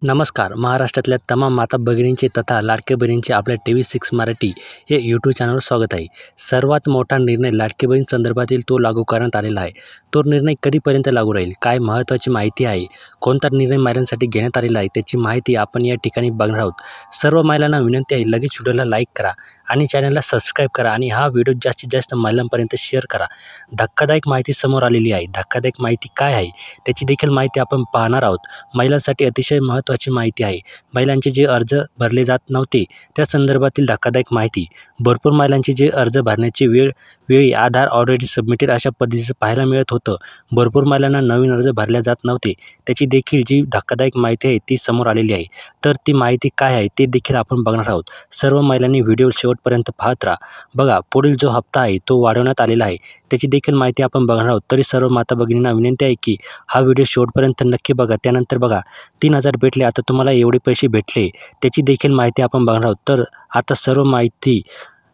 नमस्कार. महाराष्ट्रातल्या तमाम माता भगिनींचे तथा लाडक्या बहिणींचे आपल्या TV6 मराठी या यूट्यूब चॅनलवर स्वागत आहे. सर्वात मोठा निर्णय लाडकी बहीण संदर्भातील तो लागू करण्यात आलेला आहे. तो निर्णय कधीपर्यंत लागू राहील, काय महत्त्वाची माहिती आहे, कोणता निर्णय महिलांसाठी घेण्यात आलेला आहे, त्याची माहिती आपण या ठिकाणी बघणार आहोत. सर्व महिलांना विनंती आहे, लगेच व्हिडिओला लाईक करा आणि चॅनलला सबस्क्राईब करा आणि हा व्हिडिओ जास्तीत जास्त महिलांपर्यंत शेअर करा. धक्कादायक माहिती समोर आलेली आहे. धक्कादायक माहिती काय आहे त्याची देखील माहिती आपण पाहणार आहोत. महिलांसाठी अतिशय महत्त्वाची माहिती आहे. महिलांचे जे अर्ज भरले जात नव्हते त्या संदर्भातील धक्कादायक माहिती. भरपूर महिलांचे जे अर्ज भरण्याची वेळी आधार ऑलरेडी सबमिटेड अशा पद्धतीचं पाहायला मिळत होतं. भरपूर महिलांना नवीन अर्ज भरले जात नव्हते. त्याची देखील जी धक्कादायक माहिती आहे ती समोर आलेली आहे. तर ती माहिती काय आहे ते देखील आपण बघणार आहोत. सर्व महिलांनी व्हिडिओ शेवटपर्यंत पाहत राहा. बघा, पुढील जो हप्ता आहे तो वाढवण्यात आलेला आहे. त्याची देखील माहिती आपण बघणार आहोत. तरी सर्व माता भगिनींना विनंती आहे की हा व्हिडिओ शेवटपर्यंत नक्की बघा. त्यानंतर बघा, 3,000 भेटले, आता तुम्हाला एवढे पैसे भेटले त्याची देखील माहिती आपण बघणार आहोत. तर आता सर्व माहिती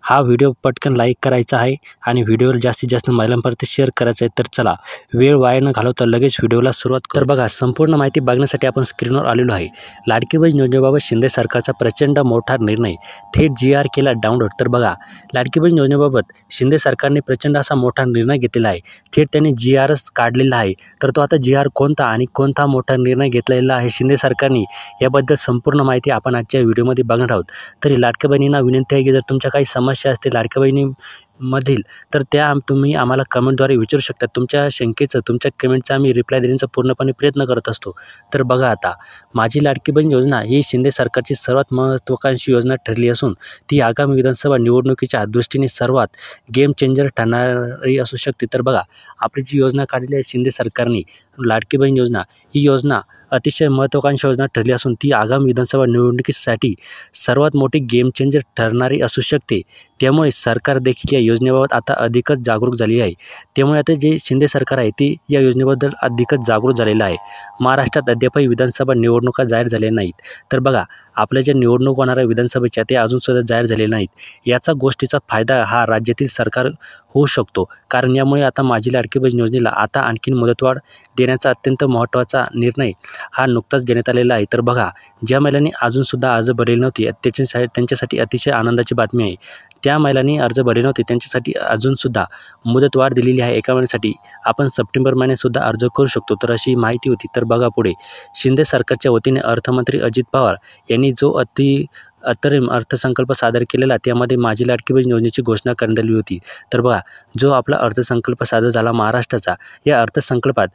हा व्हिडिओ पटकन लाईक करायचा आहे आणि व्हिडिओला जास्तीत जास्त महिलांपर्यंत शेअर करायचं आहे. तर चला, वेळ वाया न घालवता लगेच व्हिडिओला सुरुवात करू. तर बघा, संपूर्ण माहिती बघण्यासाठी आपण स्क्रीनवर आलेलो आहे. लाडकी बहीण योजनेबाबत शिंदे सरकारचा प्रचंड मोठा निर्णय, थेट GR केला डाउनलोड. तर बघा, लाडकी बहीण योजनेबाबत शिंदे सरकारने प्रचंड असा मोठा निर्णय घेतलेला आहे. थेट त्यांनी GRच काढलेला आहे. तर तो आता GR कोणता आणि कोणता मोठा निर्णय घेतलेला आहे शिंदे सरकारने, याबद्दल संपूर्ण माहिती आपण आजच्या व्हिडिओमध्ये बघणार आहोत. तरी लाडक्या बहिणींना विनंती आहे की जर तुमच्या काही समस्या असतील लाडक्या बहिणीमधील, तर त्या तुम्ही आम्हाला कमेंटद्वारे विचारू शकता. तुमच्या शंकेचं, तुमच्या कमेंटचा आम्ही रिप्लाय देण्याचा पूर्णपणे प्रयत्न करत असतो. तर बघा, आता माझी लाडकी बहीण योजना ही शिंदे सरकारची सर्वात महत्त्वाकांक्षी योजना ठरली असून ती आगामी विधानसभा निवडणुकीच्या दृष्टीने सर्वात गेम चेंजर ठरणारी असू शकते. तर बघा, आपली जी योजना काढली आहे शिंदे सरकारने, लाडकी बहीण योजना, ही योजना अतिशय महत्त्वाकांक्षी योजना ठरली असून ती आगामी विधानसभा निवडणुकीसाठी सर्वात मोठी गेम चेंजर ठरणारी असू शकते. त्यामुळे सरकार देखील या योजनेबाबत आता अधिकच जागरूक झाली आहे. त्यामुळे आता जे शिंदे सरकार आहे ती या योजनेबद्दल अधिकच जागरूक झालेलं आहे. महाराष्ट्रात अद्यापही विधानसभा निवडणुका जाहीर झाल्या नाहीत. तर बघा, आपल्या ज्या निवडणूक होणाऱ्या विधानसभेच्या ते अजूनसुद्धा जाहीर झालेल्या नाहीत. याचा गोष्टीचा फायदा हा राज्यातील सरकार होऊ शकतो. कारण यामुळे आता माझी लाडकी बहीण योजनेला आता आणखीन मुदतवाढ देण्याचा अत्यंत महत्त्वाचा निर्णय हा नुकताच घेण्यात आलेला आहे. तर बघा, ज्या महिलांनी अजूनसुद्धा अर्ज भरलेले नव्हते त्यांच्यासाठी अतिशय आनंदाची बातमी आहे. त्या महिलांनी अर्ज भरले नव्हते त्यांच्यासाठी अजूनसुद्धा मुदतवाढ दिलेली आहे. एका महिन्यासाठी आपण सप्टेंबर महिन्यातसुद्धा अर्ज करू शकतो. तर अशी माहिती होती. तर बघा, पुढे शिंदे सरकारच्या वतीने अर्थमंत्री अजित पवार यांनी जो अंतरिम अर्थसंकल्प सादर केलेला, त्यामध्ये माझी लाडकी बहीण योजनेची घोषणा करण्यात आली होती. तर बघा, जो आपला अर्थसंकल्प सादर झाला महाराष्ट्राचा, या अर्थसंकल्पात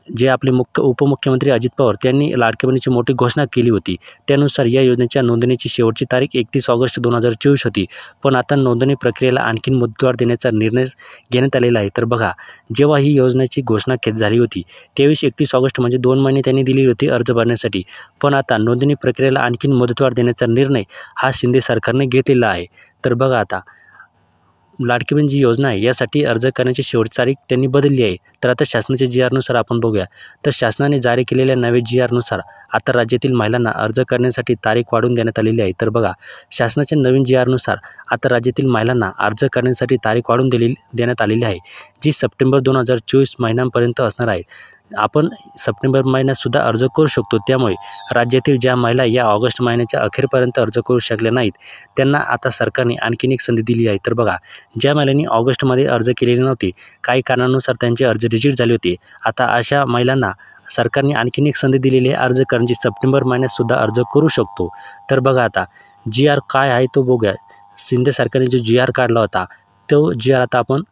जे आपले उपमुख्यमंत्री अजित पवार त्यांनी लाडक्या बहिणीची मोठी घोषणा केली होती. त्यानुसार या योजनेच्या नोंदणीची शेवटची तारीख 31 ऑगस्ट 2024 होती. पण आता नोंदणी प्रक्रियेला आणखीन मुदतवाढ देण्याचा निर्णय घेण्यात आलेला आहे. तर बघा, जेव्हा ही योजनेची घोषणा झाली होती त्यावेळेस 31 ऑगस्ट म्हणजे 2 महिने त्यांनी दिली होती अर्ज भरण्यासाठी. पण आता नोंदणी प्रक्रियेला आणखीन मुदतवाढ देण्याचा निर्णय हा शिंदे सरकारने घेतलेला आहे. तर बघा, आता लाडकी बहीण जी योजना आहे यासाठी अर्ज करण्याची शेवटची तारीख त्यांनी बदलली आहे. तर आता शासनाच्या GRनुसार आपण बघूया. तर शासनाने जारी केलेल्या नव्या GRनुसार आता राज्यातील महिलांना अर्ज करण्यासाठी तारीख वाढवून देण्यात आलेली आहे. तर बघा, शासनाच्या नवीन GRनुसार आता राज्यातील महिलांना अर्ज करण्यासाठी तारीख वाढवून देण्यात आलेली आहे, जी सप्टेंबर 2024 महिन्यांपर्यंत असणार आहे. आपण सप्टेंबर महिन्यातसुद्धा अर्ज करू शकतो. त्यामुळे राज्यातील ज्या महिला या ऑगस्ट महिन्याच्या अखेरपर्यंत अर्ज करू शकल्या नाहीत त्यांना आता सरकारने आणखीन एक संधी दिली आहे. तर बघा, ज्या महिलांनी ऑगस्टमध्ये अर्ज केलेले नव्हते, काही कारणानुसार त्यांचे अर्ज रिजेक्ट झाले होते, आता अशा महिलांना सरकारने आणखीन एक संधी दिलेली आहे अर्ज करण्याची. सप्टेंबर महिन्यातसुद्धा अर्ज करू शकतो. तर बघा, आता GR काय आहे तो बघूया. शिंदे सरकारने जो GR काढला होता तो GR आता आपण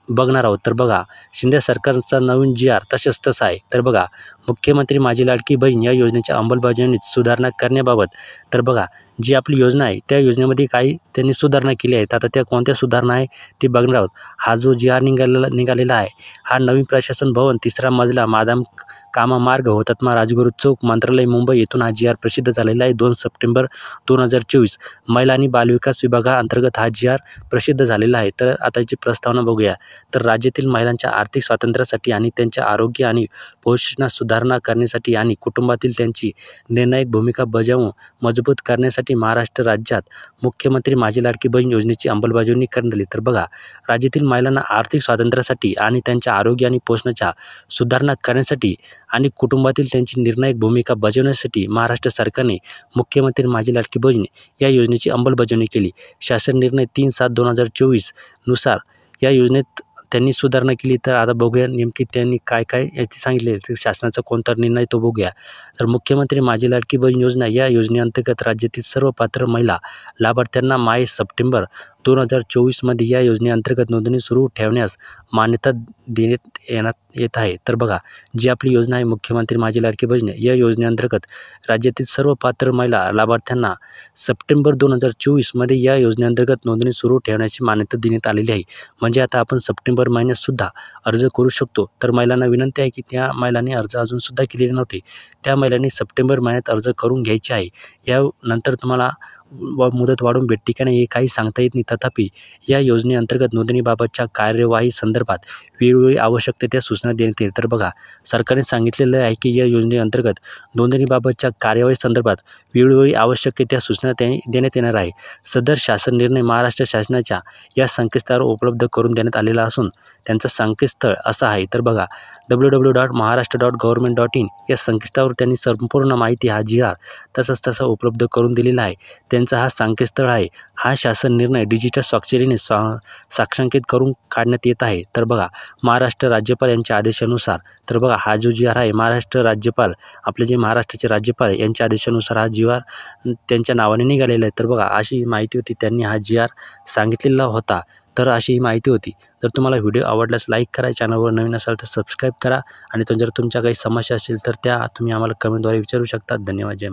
बघणार आहोत. तर बघा, शिंदे सरकारचा नवीन GR तसं आहे. तर बघा, मुख्यमंत्री माझी लाडकी बहीण या योजनेच्या अंमलबजावणीत सुधारणा करण्याबाबत. तर बघा, जी आपली योजना आहे त्या योजनेमध्ये काही त्यांनी सुधारणा केली आहेत. आता त्या कोणत्या सुधारणा आहे ते बघणार आहोत. हा जो GR निघालेला आहे हा नवीन प्रशासन भवन, 3रा मजला, मादाम कामा मार्ग, हुतात्मा राजगुरू चौक, मंत्रालय, मुंबई येथून हा GR प्रसिद्ध झालेला आहे. 2 सप्टेंबर 2024 महिला आणि बालविकास विभागाअंतर्गत हा GR प्रसिद्ध झालेला आहे. तर आता याची प्रस्तावना बघूया. तर राज्यातील महिलांच्या आर्थिक स्वातंत्र्यासाठी आणि त्यांच्या आरोग्य आणि पोषणात सुधारणा करण्यासाठी आणि कुटुंबातील त्यांची निर्णायक भूमिका बजावून मजबूत करण्यासाठी महाराष्ट्र राज्यात मुख्यमंत्री माझी लाडकी बहीण योजनेची अंमलबजावणी करण्यात आली. तर बघा, राज्यातील महिलांना आर्थिक स्वातंत्र्यासाठी आणि त्यांच्या आरोग्य आणि पोषणाच्या सुधारणा करण्यासाठी आणि कुटुंबातील त्यांची निर्णायक भूमिका बजावण्यासाठी महाराष्ट्र सरकारने मुख्यमंत्री माझी लाडकी बहीण या योजनेची अंमलबजावणी केली. शासन निर्णय 3/7/2024 नुसार या योजनेत त्यांनी सुधारणा केली. तर आता बघूया नेमकी त्यांनी काय काय याची सांगितले, तर शासनाचा कोणता निर्णय तो बघूया. तर मुख्यमंत्री माझी लाडकी बहीण योजना या योजनेअंतर्गत राज्यातील सर्व पात्र महिला लाभार्थ्यांना सप्टेंबर 2024 या योजनेअंतर्गत नोंदणी सुरू ठेवण्यास मान्यता देण्यात येत आहे. तर बघा, जी आपली योजना आहे मुख्यमंत्री माझी लाडकी बहीण या योजनेअंतर्गत राज्यातील सर्व पात्र महिला लाभार्थ्यांना सप्टेंबर 2024 या योजनेअंतर्गत नोंदणी सुरू ठेवण्याची मान्यता देण्यात आलेली आहे. म्हणजे आता आपण सप्टेंबर महिन्यातसुद्धा अर्ज करू शकतो. तर महिलांना विनंती आहे की त्या महिलांनी अर्ज अजूनसुद्धा केलेले नव्हते, त्या महिलांनी सप्टेंबर महिन्यात अर्ज करून घ्यायचे आहे. यानंतर तुम्हाला मुदत वाढून भेटते का नाही हे काही सांगता येत नाही. तथापि या योजनेअंतर्गत नोंदणीबाबतच्या कार्यवाही संदर्भात वेळोवेळी आवश्यक त्या सूचना देण्यात येईल. तर बघा, सरकारने सांगितलेलं आहे की या योजनेअंतर्गत नोंदणीबाबतच्या कार्यवाही संदर्भात वेळोवेळी आवश्यक त्या सूचना देण्यात येणार आहे. सदर शासन निर्णय महाराष्ट्र शासनाच्या या संकेतस्थळावर उपलब्ध करून देण्यात आलेला असून त्यांचं संकेतस्थळ असं आहे. तर बघा, www.maharashtra.government.in या संकेतस्थळावर त्यांनी संपूर्ण माहिती हा जी.आर तसा उपलब्ध करून दिलेला आहे. त्यांचा हा संकेतस्थळ आहे. हा शासन निर्णय डिजिटल स्वाक्षरीने साक्षांकित करून काढण्यात येत आहे. तर बघा, महाराष्ट्र राज्यपाल यांच्या आदेशानुसार, तर बघा हा जो जी.आर आहे महाराष्ट्र राज्यपाल, आपले जे महाराष्ट्राचे राज्यपाल यांच्या आदेशानुसार हा जी.आर त्यांच्या नावाने निघालेला आहे. तर बघा, अशी माहिती होती, त्यांनी हा जी.आर सांगितलेला होता. तर अशी ही माहिती होती. जर तुम्हाला व्हिडिओ आवडल्यास लाईक करा, चॅनलवर नवीन असाल तर सबस्क्राईब करा आणि जर तुमच्या काही समस्या असेल तर त्या तुम्ही आम्हाला कमेंटद्वारे विचारू शकता. धन्यवाद. जय